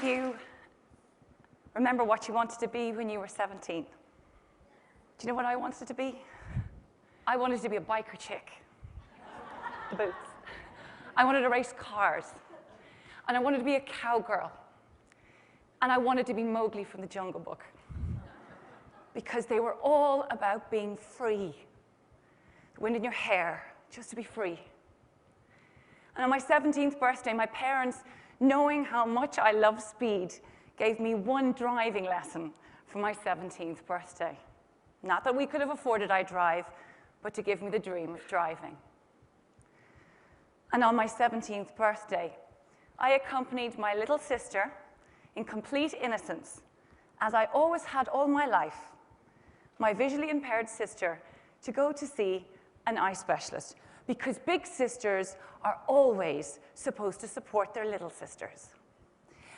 of you remember what you wanted to be when you were 17? Do you know what I wanted to be? I wanted to be a biker chick. The boots. I wanted to race cars. And I wanted to be a cowgirl. And I wanted to be Mowgli from the Jungle Book. Because they were all about being free. The wind in your hair, just to be free. And on my 17th birthday, my parents, knowing how much I love speed, gave me one driving lesson for my 17th birthday. Not that we could have afforded I drive, but to give me the dream of driving. And on my 17th birthday, I accompanied my little sister in complete innocence, as I always had all my life, my visually impaired sister, to go to see an eye specialist, because big sisters are always supposed to support their little sisters.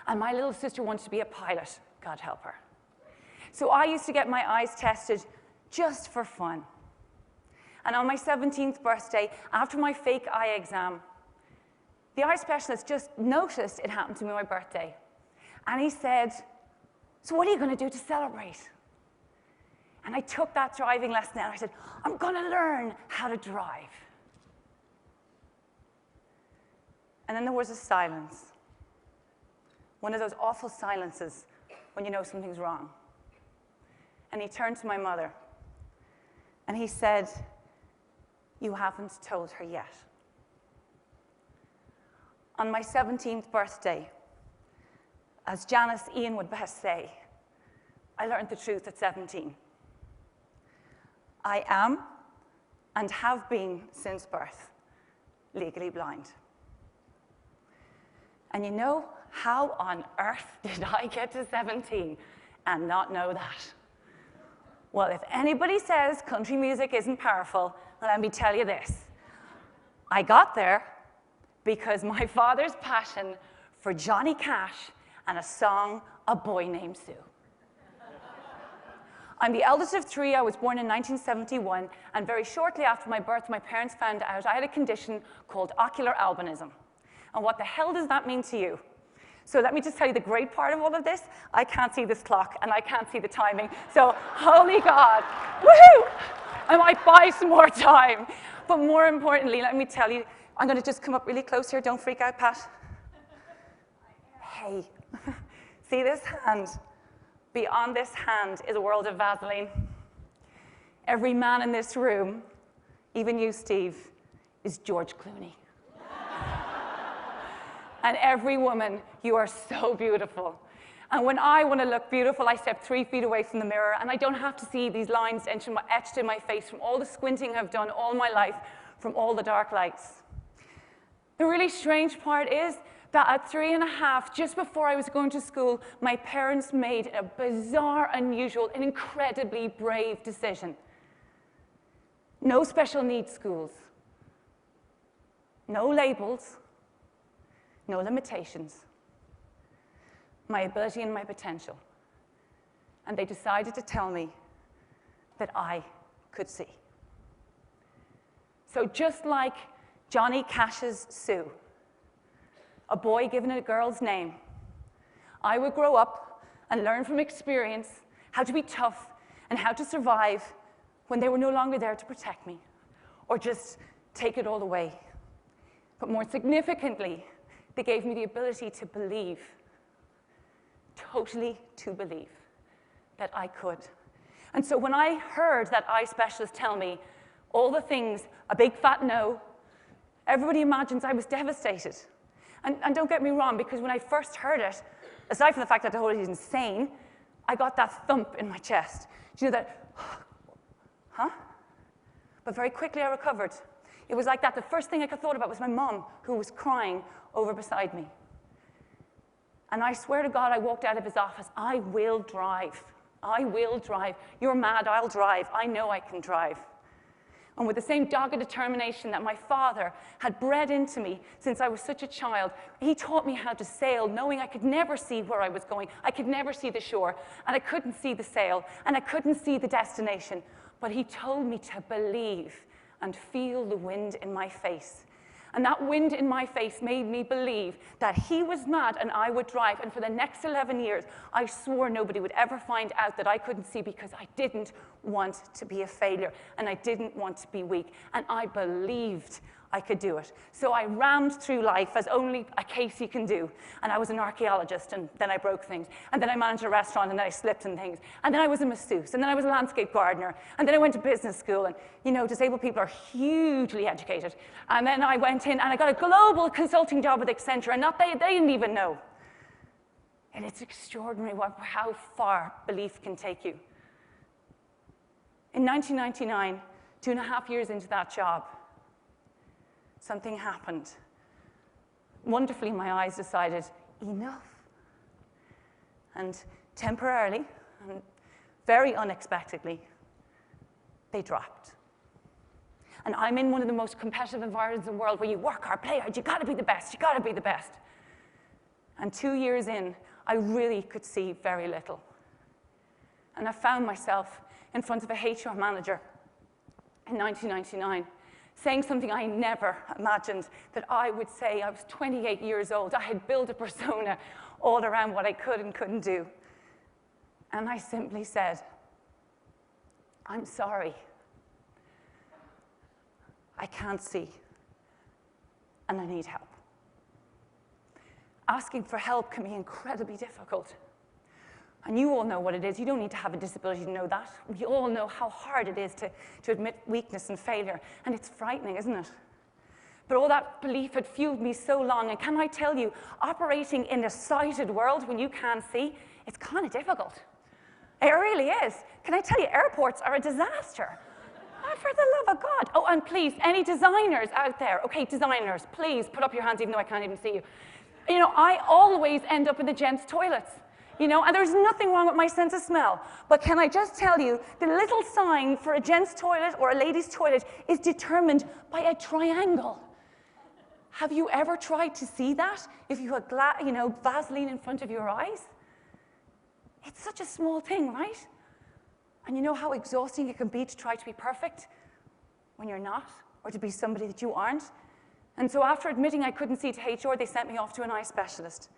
And my little sister wanted to be a pilot, God help her. So I used to get my eyes tested just for fun. And on my 17th birthday, after my fake eye exam, the eye specialist just noticed it happened to be my birthday. And he said, "So what are you going to do to celebrate?" And I took that driving lesson and I said, "I'm going to learn how to drive." And then there was a silence. One of those awful silences when you know something's wrong. And he turned to my mother and he said, "You haven't told her yet." On my 17th birthday, as Janice Ian would best say, I learned the truth at 17. I am, and have been since birth, legally blind. And you know, how on earth did I get to 17 and not know that? Well, if anybody says country music isn't powerful, let me tell you this. I got there because my father's passion for Johnny Cash and a song, A Boy Named Sue. I'm the eldest of three. I was born in 1971, and very shortly after my birth, my parents found out I had a condition called ocular albinism. And what the hell does that mean to you? So let me just tell you the great part of all of this. I can't see this clock, and I can't see the timing. So, holy God, woohoo! I might buy some more time. But more importantly, let me tell you, I'm going to just come up really close here. Don't freak out, Pat. Hey, see this hand? Beyond this hand is a world of Vaseline. Every man in this room, even you, Steve, is George Clooney. And every woman, you are so beautiful. And when I want to look beautiful, I step 3 feet away from the mirror, and I don't have to see these lines etched in my face from all the squinting I've done all my life, from all the dark lights. The really strange part is that at 3.5, just before I was going to school, my parents made a bizarre, unusual, and incredibly brave decision. No special needs schools. No labels. No limitations. My ability and my potential. And they decided to tell me that I could see. So just like Johnny Cash's Sue, a boy given a girl's name, I would grow up and learn from experience how to be tough and how to survive when they were no longer there to protect me or just take it all away. But more significantly, they gave me the ability to believe, totally to believe that I could. And so when I heard that eye specialist tell me all the things, a big fat no, everybody imagines I was devastated. And don't get me wrong, because when I first heard it, aside from the fact that the whole thing is insane, I got that thump in my chest. Do you know that, huh? But very quickly I recovered. It was like that. The first thing I thought about was my mom, who was crying over beside me. And I swear to God, I walked out of his office. I will drive. I will drive. You're mad, I'll drive. I know I can drive. And with the same dogged determination that my father had bred into me since I was such a child, he taught me how to sail, knowing I could never see where I was going. I could never see the shore, and I couldn't see the sail, and I couldn't see the destination. But he told me to believe and feel the wind in my face. And that wind in my face made me believe that he was mad and I would drive. And for the next 11 years, I swore nobody would ever find out that I couldn't see because I didn't want to be a failure and I didn't want to be weak. And I believed I could do it. So I rammed through life as only a Casey can do. And I was an archaeologist, and then I broke things. And then I managed a restaurant, and then I slipped in things. And then I was a masseuse, and then I was a landscape gardener. And then I went to business school, and disabled people are hugely educated. And then I went in, and I got a global consulting job with Accenture, and they didn't even know. And it's extraordinary how far belief can take you. In 1999, 2.5 years into that job, something happened. Wonderfully, my eyes decided, enough. And temporarily, and very unexpectedly, they dropped. And I'm in one of the most competitive environments in the world where you work hard, play hard, you gotta be the best, you gotta be the best. And 2 years in, I really could see very little. And I found myself in front of a HR manager in 1999, saying something I never imagined that I would say. I was 28 years old. I had built a persona all around what I could and couldn't do. And I simply said, I'm sorry. I can't see, and I need help. Asking for help can be incredibly difficult. And you all know what it is. You don't need to have a disability to know that. We all know how hard it is to admit weakness and failure. And it's frightening, isn't it? But all that belief had fueled me so long. And can I tell you, operating in a sighted world when you can't see, it's kind of difficult. It really is. Can I tell you, airports are a disaster. Oh, for the love of God. Oh, and please, any designers out there, okay, designers, please put up your hands even though I can't even see you. I always end up in the gents' toilets. And there's nothing wrong with my sense of smell. But can I just tell you, the little sign for a gent's toilet or a lady's toilet is determined by a triangle. Have you ever tried to see that if you had Vaseline in front of your eyes? It's such a small thing, right? And you know how exhausting it can be to try to be perfect when you're not, or to be somebody that you aren't? And so after admitting I couldn't see to HR, they sent me off to an eye specialist.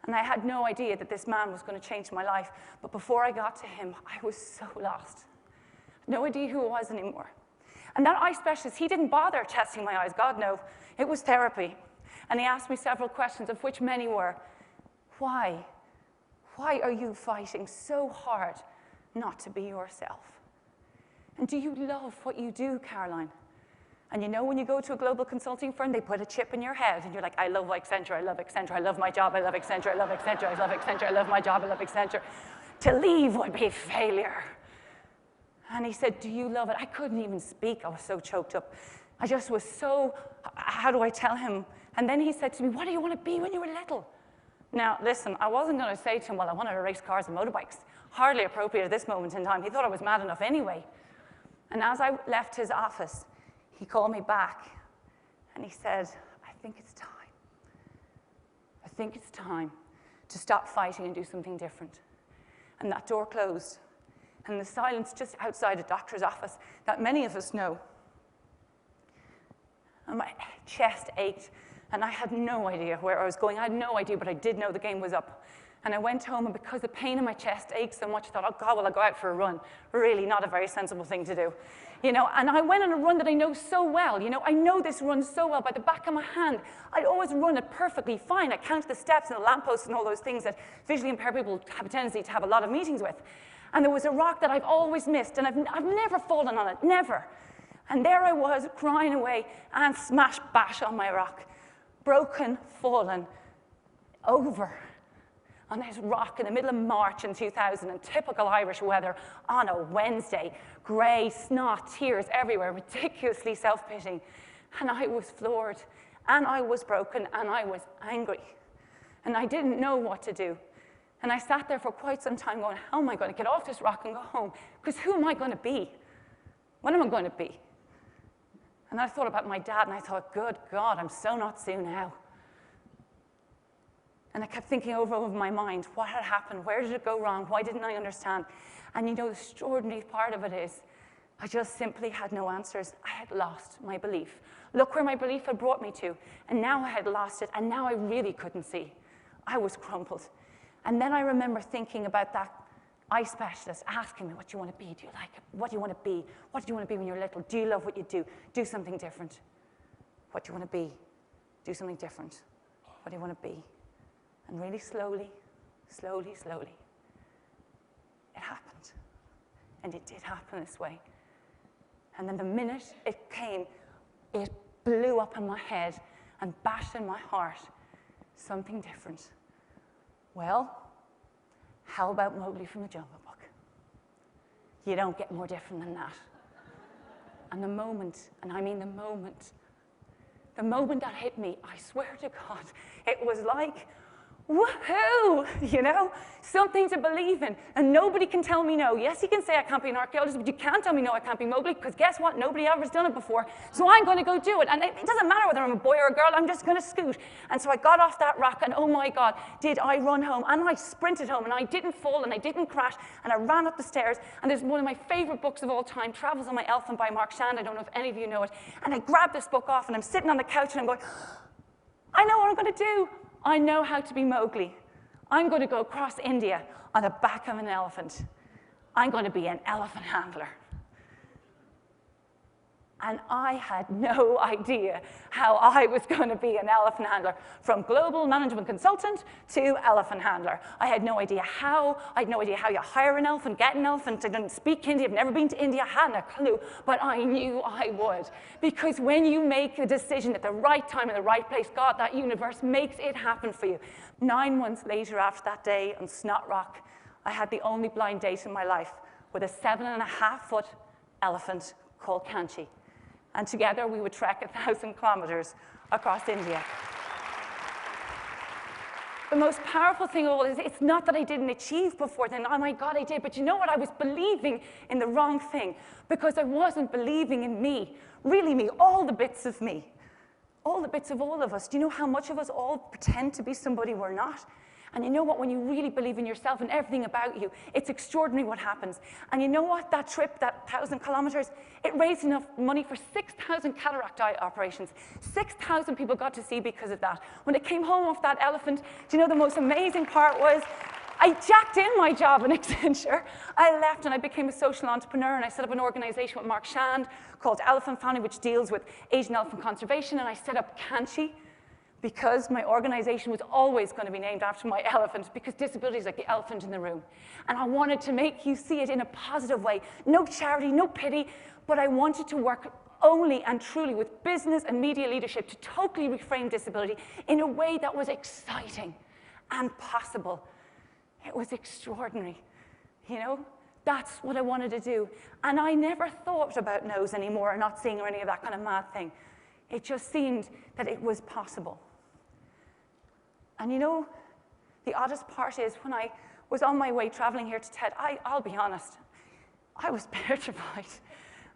And I had no idea that this man was going to change my life. But before I got to him, I was so lost. No idea who it was anymore. And that eye specialist, he didn't bother testing my eyes. God, no. It was therapy. And he asked me several questions, of which many were, why? Why are you fighting so hard not to be yourself? And do you love what you do, Caroline? And when you go to a global consulting firm, they put a chip in your head, and you're like, I love Accenture, I love Accenture, I love my job, I love Accenture, I love Accenture, I love Accenture, I love my job, I love Accenture. To leave would be failure. And he said, do you love it? I couldn't even speak. I was so choked up. I just was so, how do I tell him? And then he said to me, what do you want to be when you were little? Now, listen, I wasn't going to say to him, well, I wanted to race cars and motorbikes. Hardly appropriate at this moment in time. He thought I was mad enough anyway. And as I left his office, he called me back, and he said, I think it's time. I think it's time to stop fighting and do something different. And that door closed. And the silence just outside a doctor's office that many of us know. And my chest ached, and I had no idea where I was going. I had no idea, but I did know the game was up. And I went home, and because the pain in my chest ached so much, I thought, oh, God, will I go out for a run? Really not a very sensible thing to do. And I went on a run that I know so well. I know this run so well by the back of my hand. I'd always run it perfectly fine. I count the steps and the lampposts and all those things that visually impaired people have a tendency to have a lot of meetings with. And there was a rock that I've always missed, and I've never fallen on it, never. And there I was, crying away, and smash, bash on my rock. Broken, fallen, over on this rock in the middle of March in 2000 in typical Irish weather on a Wednesday. Grey, snot, tears everywhere, ridiculously self-pitying. And I was floored, and I was broken, and I was angry. And I didn't know what to do. And I sat there for quite some time going, how am I going to get off this rock and go home? Because who am I going to be? What am I going to be? And I thought about my dad, and I thought, good God, I'm so not Sue now. And I kept thinking over my mind, what had happened? Where did it go wrong? Why didn't I understand? And the extraordinary part of it is I just simply had no answers. I had lost my belief. Look where my belief had brought me to, and now I had lost it, and now I really couldn't see. I was crumpled. And then I remember thinking about that eye specialist asking me, what do you want to be? Do you like it? What do you want to be? What do you want to be when you're little? Do you love what you do? Do something different. What do you want to be? Do something different. What do you want to be? And really slowly, slowly, slowly, it happened. And it did happen this way. And then the minute it came, it blew up in my head and bashed in my heart. Something different. Well, how about Mowgli from the Jungle Book? You don't get more different than that. And the moment, and I mean the moment that hit me, I swear to God, it was like, woohoo, you know, something to believe in, and nobody can tell me no. Yes, you can say I can't be an archaeologist, but you can't tell me no, I can't be Mowgli, because guess what? Nobody ever has done it before, so I'm going to go do it, and it doesn't matter whether I'm a boy or a girl, I'm just going to scoot. And so I got off that rock, and oh my God, did I run home, and I sprinted home, and I didn't fall, and I didn't crash, and I ran up the stairs, and there's one of my favorite books of all time, Travels on My Elephant by Mark Shand. I don't know if any of you know it, and I grabbed this book off, and I'm sitting on the couch, and I'm going, I know what I'm going to do. I know how to be Mowgli. I'm going to go across India on the back of an elephant. I'm going to be an elephant handler. And I had no idea how I was going to be an elephant handler, from global management consultant to elephant handler. I had no idea how. I had no idea how you hire an elephant, get an elephant. I didn't speak Hindi. I've never been to India. I hadn't a clue. But I knew I would. Because when you make a decision at the right time in the right place, God, that universe makes it happen for you. 9 months later, after that day on Snot Rock, I had the only blind date in my life with a 7.5-foot elephant called Kanchi. And together we would trek 1,000 kilometers across India. The most powerful thing of all is it's not that I didn't achieve before then. Oh my God, I did. But you know what? I was believing in the wrong thing because I wasn't believing in me, really me, all the bits of me, all the bits of all of us. Do you know how much of us all pretend to be somebody we're not? And you know what? When you really believe in yourself and everything about you, it's extraordinary what happens. And you know what? That trip, that 1,000 kilometers, it raised enough money for 6,000 cataract eye operations. 6,000 people got to see because of that. When it came home off that elephant, do you know the most amazing part was? I jacked in my job in Accenture. I left and I became a social entrepreneur, and I set up an organization with Mark Shand called Elephant Family, which deals with Asian elephant conservation, and I set up Kanchi, because my organization was always going to be named after my elephant, because disability is like the elephant in the room. And I wanted to make you see it in a positive way. No charity, no pity, but I wanted to work only and truly with business and media leadership to totally reframe disability in a way that was exciting and possible. It was extraordinary, you know? That's what I wanted to do. And I never thought about no's anymore, or not seeing, or any of that kind of mad thing. It just seemed that it was possible. And you know, the oddest part is when I was on my way traveling here to TED, I'll be honest, I was petrified.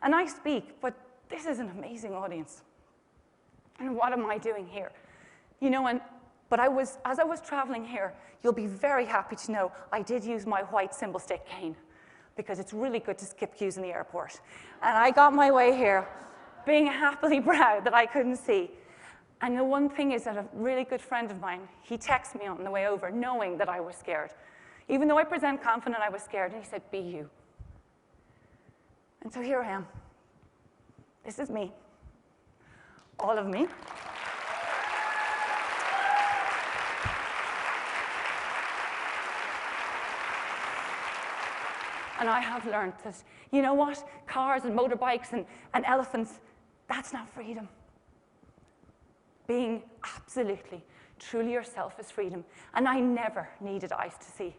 And I speak, but this is an amazing audience. And what am I doing here? You know, but as I was traveling here, you'll be very happy to know I did use my white symbol stick cane, because it's really good to skip queues in the airport. And I got my way here being happily proud that I couldn't see. And the one thing is that a really good friend of mine, he texted me on the way over knowing that I was scared. Even though I present confident, I was scared, and he said, be you. And so here I am. This is me. All of me. And I have learned that, you know what? Cars and motorbikes and elephants, that's not freedom. Being absolutely, truly yourself is freedom. And I never needed eyes to see.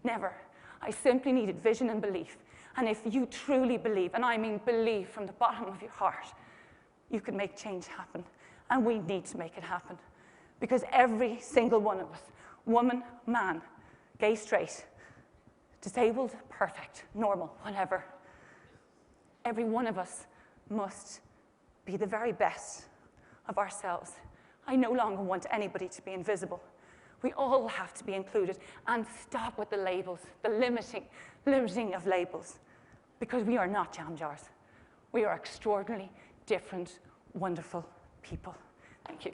Never. I simply needed vision and belief. And if you truly believe, and I mean believe from the bottom of your heart, you can make change happen. And we need to make it happen. Because every single one of us, woman, man, gay, straight, disabled, perfect, normal, whatever, every one of us must be the very best of ourselves. I no longer want anybody to be invisible. We all have to be included, and stop with the labels, the limiting of labels, because we are not jam jars. We are extraordinarily different, wonderful people. Thank you.